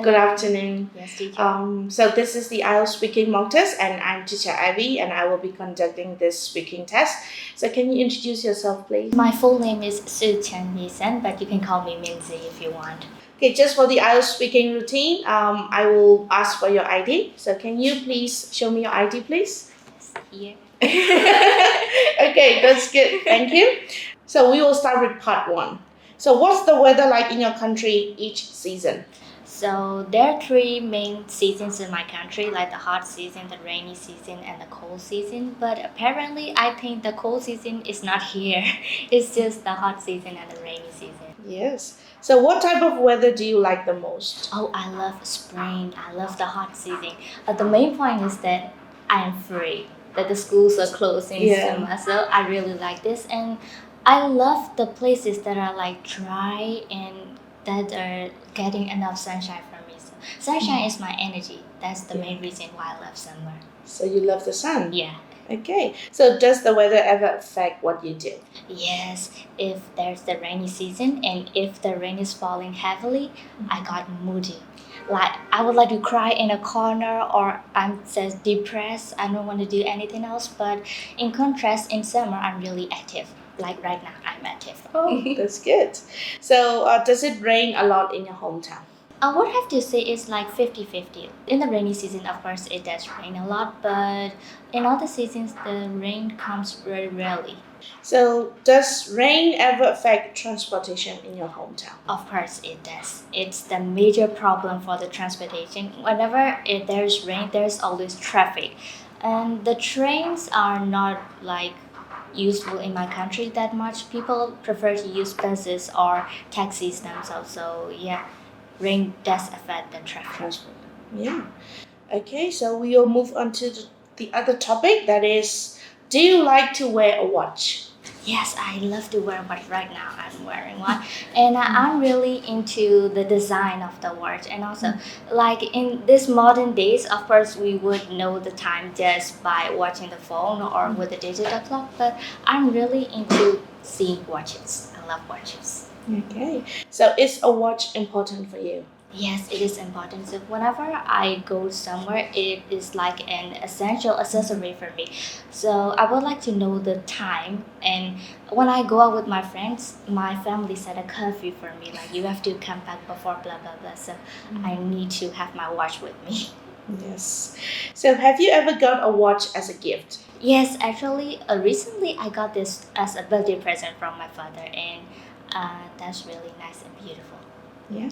good afternoon. Yes, teacher. So this is the IELTS speaking mock test, and I'm teacher Abby, and I will be conducting this speaking test. So can you introduce yourself, please? My full name is Su Chen Nisan, but you can call me Minzy if you want. Okay, just for the IELTS speaking routine, I will ask for your ID. So can you please show me your ID, please? Yes, here. Okay, that's good. Thank you. So we will start with part 1. So what's the weather like in your country each season? So there are three main seasons in my country, like the hot season, the rainy season, and the cold season. But apparently, I think the cold season is not here. It's just the hot season and the rainy season. Yes. So what type of weather do you like the most? Oh, I love spring. I love the hot season. The main point is that I am free, that the schools are closed in summer. So I really like this. And I love the places that are like dry and that are getting enough sunshine from me. So sunshine is my energy. That's the main reason why I love summer. So you love the sun? Yeah. Okay. So does the weather ever affect what you do? Yes, if there's the rainy season and if the rain is falling heavily, I got moody. Like I would like to cry in a corner or I'm just depressed. I don't want to do anything else. But in contrast, in summer, I'm really active. Like right now, I'm active. Oh, that's good. So does it rain a lot in your hometown? I would have to say it's like 50-50. In the rainy season, of course, it does rain a lot, but in other seasons, the rain comes very rarely. So does rain ever affect transportation in your hometown? Of course, it does. It's the major problem for the transportation. Whenever there's rain, there's always traffic. And the trains are not like useful in my country that much. People prefer to use buses or taxis themselves. So, yeah, rain does affect the traffic. Transport. Yeah. Okay, so we will move on to the other topic, that is, do you like to wear a watch? Yes, I love to wear watch right now. I'm wearing one, and I'm really into the design of the watch. And also, like in this modern days, of course, we would know the time just by watching the phone or with a digital clock. But I'm really into seeing watches. I love watches. Okay. So is a watch important for you? Yes, it is important. So whenever I go somewhere, it is like an essential accessory for me. So I would like to know the time. And when I go out with my friends, my family set a curfew for me. Like you have to come back before blah blah blah. So I need to have my watch with me. Yes. So have you ever got a watch as a gift? Yes, actually, recently I got this as a birthday present from my father, and that's really nice and beautiful. Yeah.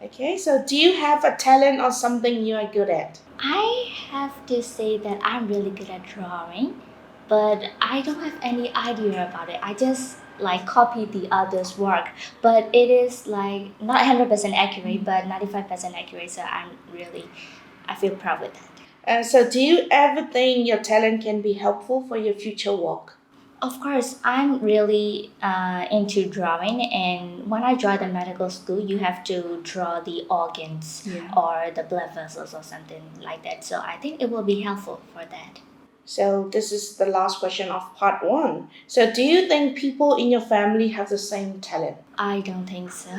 Okay, so do you have a talent or something you are good at? I have to say that I'm really good at drawing, but I don't have any idea about it. I just like copy the others' work, but it is like not 100% accurate, but 95% accurate. So I feel proud with that. So do you ever think your talent can be helpful for your future work? Of course, I'm really into drawing, and when I joined the medical school, you have to draw the organs or the blood vessels or something like that. So I think it will be helpful for that. So this is the last question of part 1. So do you think people in your family have the same talent? I don't think so.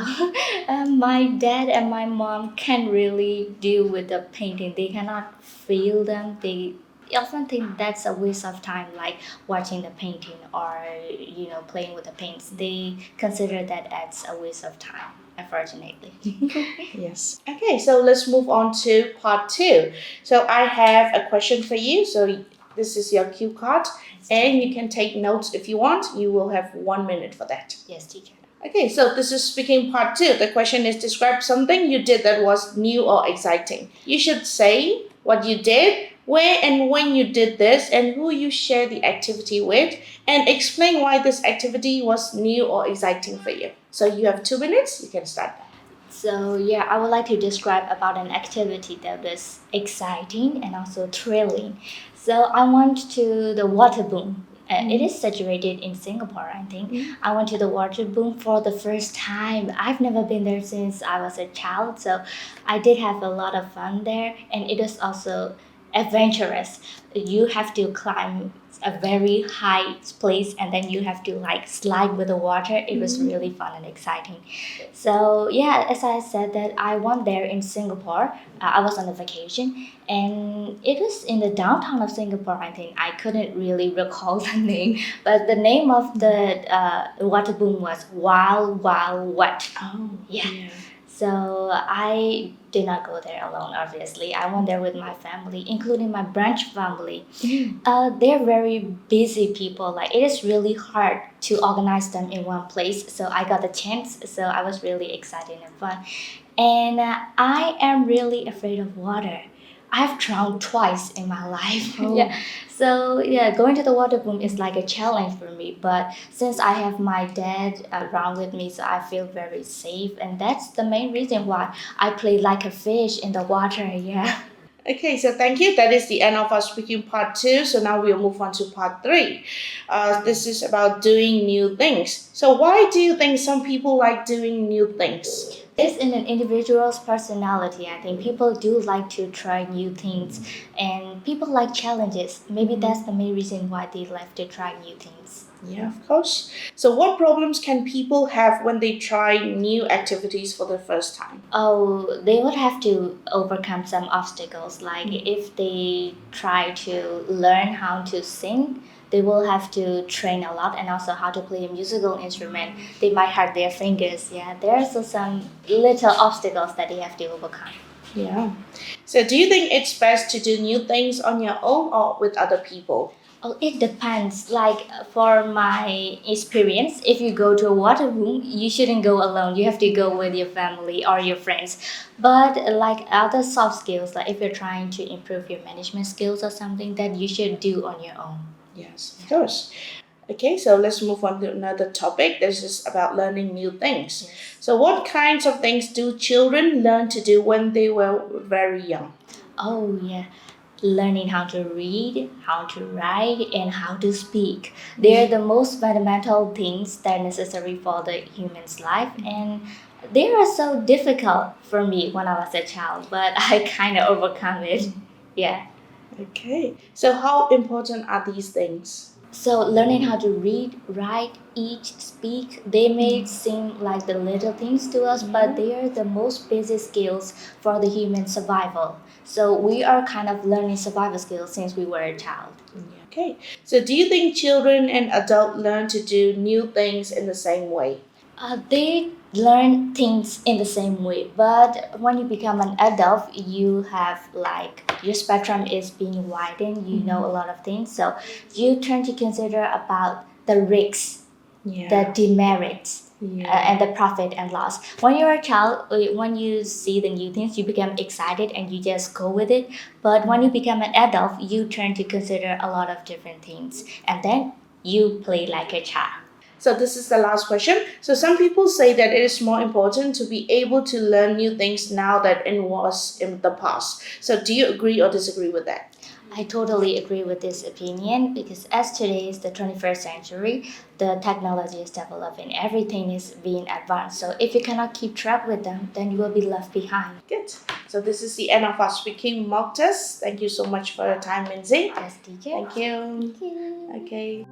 My dad and my mom can't really deal with the painting. They cannot feel them. They often think that's a waste of time, like watching the painting or playing with the paints. They consider that as a waste of time, unfortunately. Yes. Okay, so let's move on to part 2. So I have a question for you. So this is your cue card, and you can take notes if you want. You will have 1 minute for that. Yes, teacher. Okay, so this is speaking part 2. The question is, describe something you did that was new or exciting. You should say what you did, where and when you did this, and who you share the activity with, and explain why this activity was new or exciting for you. So you have 2 minutes. You can start. So yeah, I would like to describe about an activity that was exciting and also thrilling. So I went to the water boom. It is situated in Singapore, I think. I went to the water boom for the first time. I've never been there since I was a child, so I did have a lot of fun there, and it is also adventurous. You have to climb a very high place and then you have to like slide with the water. It was really fun and exciting. So yeah, as I said that I went there in Singapore. I was on a vacation and it was in the downtown of Singapore. I think I couldn't really recall the name, but the name of the water boom was Wild Wild Wet. Oh, Yeah. So I did not go there alone, obviously. I went there with my family, including my branch family. They're very busy people. Like it is really hard to organize them in one place. So I got the chance. So I was really excited and fun. And I am really afraid of water. I've drowned twice in my life. Oh. Yeah. So yeah, going to the water boom is like a challenge for me. But since I have my dad around with me, so I feel very safe, and that's the main reason why I play like a fish in the water. Yeah. Okay, so thank you. That is the end of our speaking part 2. So now we'll move on to part 3. This is about doing new things. So why do you think some people like doing new things? It's in an individual's personality. I think people do like to try new things and people like challenges. Maybe that's the main reason why they like to try new things. Yeah, of course. So what problems can people have when they try new activities for the first time? Oh, they would have to overcome some obstacles. Like if they try to learn how to sing, they will have to train a lot and also how to play a musical instrument. They might hurt their fingers. Yeah, there are also some little obstacles that they have to overcome. Yeah. So do you think it's best to do new things on your own or with other people? Oh, it depends. Like for my experience, if you go to a water room, you shouldn't go alone. You have to go with your family or your friends. But like other soft skills, like if you're trying to improve your management skills or something, that you should do on your own. Yes, of course. Okay, so let's move on to another topic. This is about learning new things. So, what kinds of things do children learn to do when they were very young? Oh yeah, learning how to read, how to write, and how to speak. They are the most fundamental things that are necessary for the human's life, and they are so difficult for me when I was a child, but I kind of overcome it. Yeah. Okay, so how important are these things? So learning how to read, write, eat, speak, they may seem like the little things to us, but they are the most basic skills for the human survival. So we are kind of learning survival skills since we were a child. Okay, so do you think children and adults learn to do new things in the same way? They learn things in the same way, but when you become an adult, you have like your spectrum is being widened. You know a lot of things, so you tend to consider about the risks, the demerits, and the profit and loss. When you're a child, when you see the new things, you become excited and you just go with it. But when you become an adult, you turn to consider a lot of different things, and then you play like a child. So this is the last question. So some people say that it is more important to be able to learn new things now than it was in the past. So do you agree or disagree with that? I totally agree with this opinion because as today is the 21st century, the technology is developing, everything is being advanced. So if you cannot keep track with them, then you will be left behind. Good. So this is the end of our speaking mock test. Thank you so much for your time, Lindsay. Yes, teacher. Thank you. Thank you. Okay.